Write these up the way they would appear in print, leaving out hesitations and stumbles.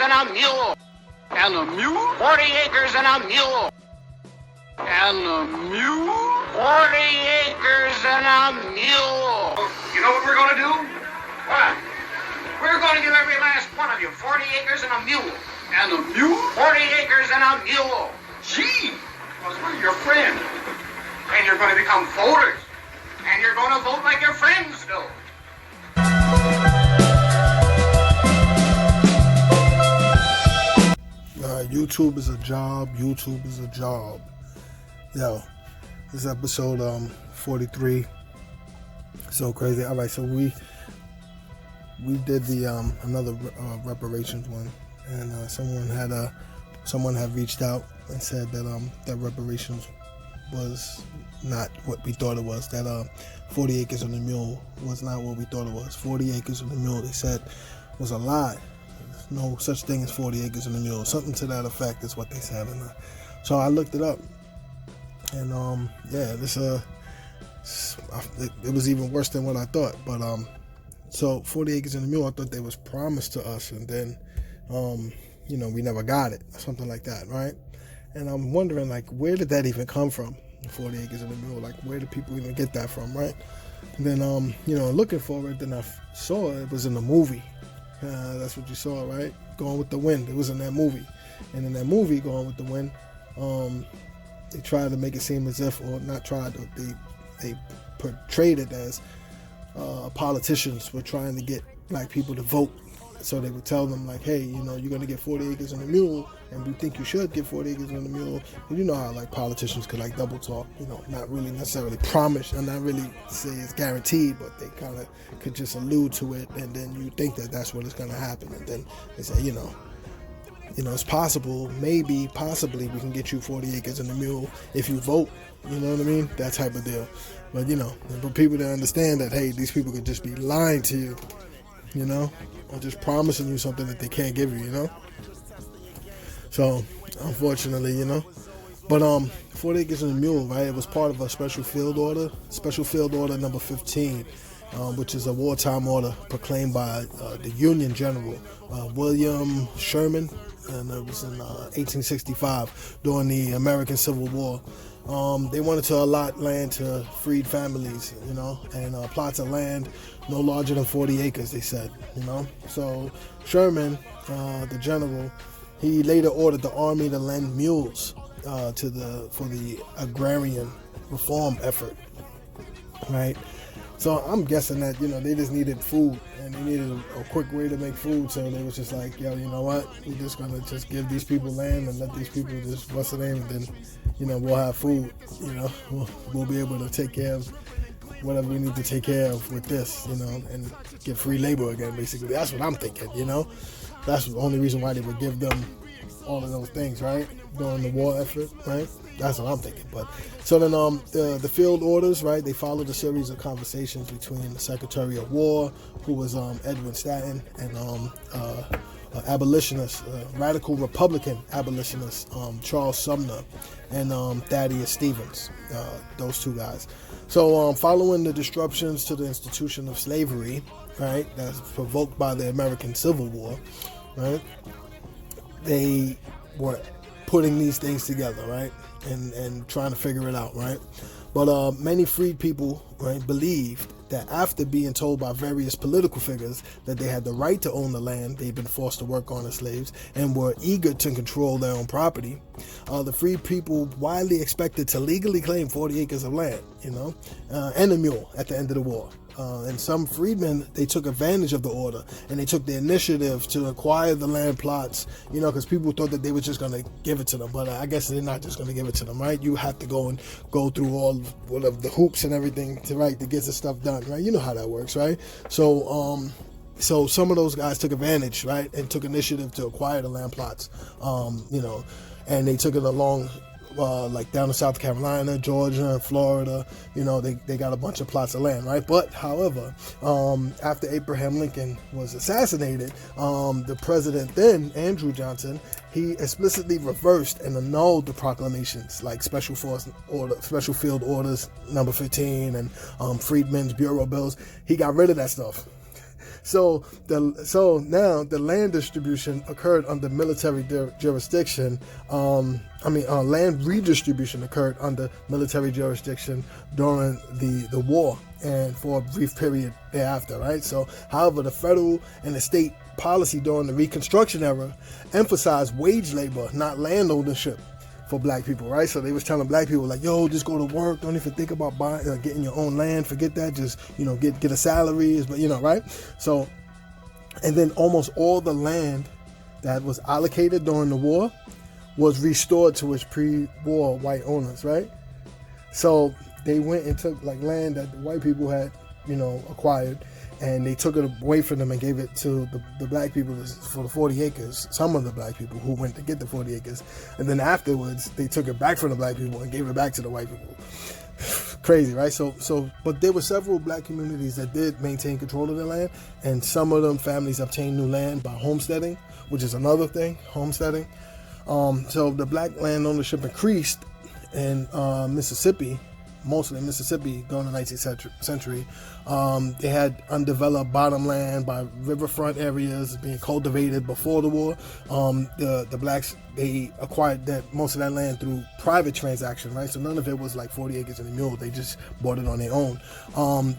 and a mule. And a mule? 40 acres and a mule. And a mule? 40 acres and a mule. You know what we're gonna do? What? We're going to give every last one of you 40 acres and a mule. And a mule? 40 acres and a mule. Gee, because we're your friend. And you're going to become voters. And you're going to vote like your friends do. YouTube is a job. YouTube is a job. Yo, this is episode 43. So crazy. All right, so we did the another reparations one, and someone had reached out and said that that reparations was not what we thought it was. That 40 acres on the mule was not what we thought it was. 40 acres on the mule, they said, was a lie. There's no such thing as 40 acres on the mule. Something to that effect is what they said. And so I looked it up, and this it was even worse than what I thought. But so 40 acres in the mule, I thought they was promised to us, and then we never got it, something like that, right? And I'm wondering, like, where did that even come from? 40 acres in the mule, like, where did people even get that from, right? And then looking for it, then I saw it was in the movie. That's what you saw, right? Going with the Wind. It was in that movie, and in that movie, Going with the Wind, they tried to make it seem as if, or not tried to, they portrayed it as politicians were trying to get black people to vote. So they would tell them, like, hey, you're going to get 40 acres on the mule, and we think you should get 40 acres on the mule. And you know how, like, politicians could, like, double talk, not really necessarily promise, and not really say it's guaranteed, but they kind of could just allude to it, and then you think that that's what is going to happen. And then they say, it's possible, possibly we can get you 40 acres on the mule if you vote. You know what I mean? That type of deal. But, for people to understand that, hey, these people could just be lying to you, or just promising you something that they can't give you, So, unfortunately, But 40 acres and a mule, right? It was part of a special field order number 15, which is a wartime order proclaimed by the Union General William Sherman, and it was in 1865 during the American Civil War. They wanted to allot land to freed families, and plots of land no larger than 40 acres, they said, So Sherman, the general, he later ordered the army to lend mules for the agrarian reform effort, right? So I'm guessing that, they just needed food, and they needed a quick way to make food. So they was just like, yo, you know what? We're just going to just give these people land and let these people just what's the name, and then, we'll have food, we'll be able to take care of whatever we need to take care of with this, and get free labor again, basically. That's what I'm thinking, That's the only reason why they would give them all of those things, right? During the war effort, right? That's what I'm thinking. But so then the field orders, right? They followed a series of conversations between the Secretary of War, who was Edwin Stanton, and abolitionist, radical Republican abolitionist, Charles Sumner, and Thaddeus Stevens, those two guys. So following the disruptions to the institution of slavery, right, that's provoked by the American Civil War, right, they were putting these things together, right, and trying to figure it out, right. But many freed people, right, believed that after being told by various political figures that they had the right to own the land they'd been forced to work on as slaves, and were eager to control their own property, the freed people widely expected to legally claim 40 acres of land, and a mule at the end of the war. And some freedmen, they took advantage of the order, and they took the initiative to acquire the land plots, because people thought that they were just going to give it to them. But I guess they're not just going to give it to them, right? You have to go through all of the hoops and everything to get the stuff done, right? You know how that works, right? So some of those guys took advantage, right, and took initiative to acquire the land plots, and they took it along. Like down in South Carolina, Georgia, and Florida, they got a bunch of plots of land, right? But however, after Abraham Lincoln was assassinated, the president then, Andrew Johnson, he explicitly reversed and annulled the proclamations, like Special Field Orders number 15 and Freedmen's Bureau bills. He got rid of that stuff. So now the land distribution occurred under military jurisdiction. Land redistribution occurred under military jurisdiction during the war and for a brief period thereafter, right? So, however, the federal and the state policy during the Reconstruction era emphasized wage labor, not land ownership for black people, right? So they was telling black people like, yo, just go to work. Don't even think about buying, getting your own land. Forget that. Just, get a salary, but right? So, and then almost all the land that was allocated during the war was restored to its pre-war white owners, right? So they went and took like land that the white people had, acquired, and they took it away from them and gave it to the black people for the 40 acres. Some of the black people who went to get the 40 acres. And then afterwards, they took it back from the black people and gave it back to the white people. Crazy, right? But there were several black communities that did maintain control of their land, and some of them families obtained new land by homesteading, which is another thing, homesteading. So the black land ownership increased in Mississippi, mostly Mississippi during the 19th century. They had undeveloped bottomland by riverfront areas being cultivated before the war. The blacks, they acquired most of that land through private transaction, right? So none of it was like 40 acres and a mule. They just bought it on their own.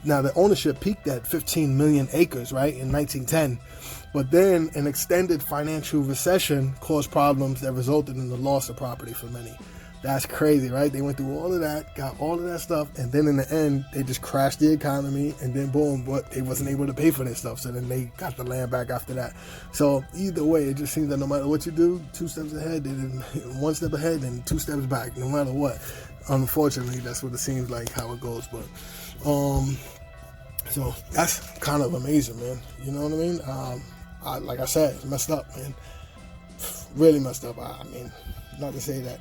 Now the ownership peaked at 15 million acres, right, in 1910. But then an extended financial recession caused problems that resulted in the loss of property for many. That's crazy, right? They went through all of that, got all of that stuff, and then in the end, they just crashed the economy, and then boom, but they wasn't able to pay for their stuff, so then they got the land back after that. So either way, it just seems that no matter what you do, 2 steps ahead, and 1 step ahead, and 2 steps back, no matter what. Unfortunately, that's what it seems like how it goes, but so that's kind of amazing, man. You know what I mean? Like I said, it's messed up, man. Really messed up. I mean, not to say that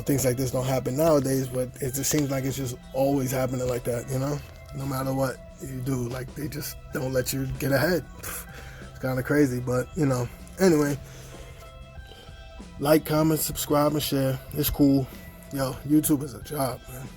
things like this don't happen nowadays, but it just seems like it's just always happening like that, no matter what you do, like they just don't let you get ahead. It's kind of crazy, but anyway, like, comment, subscribe, and share. It's cool. Yo, YouTube is a job, man.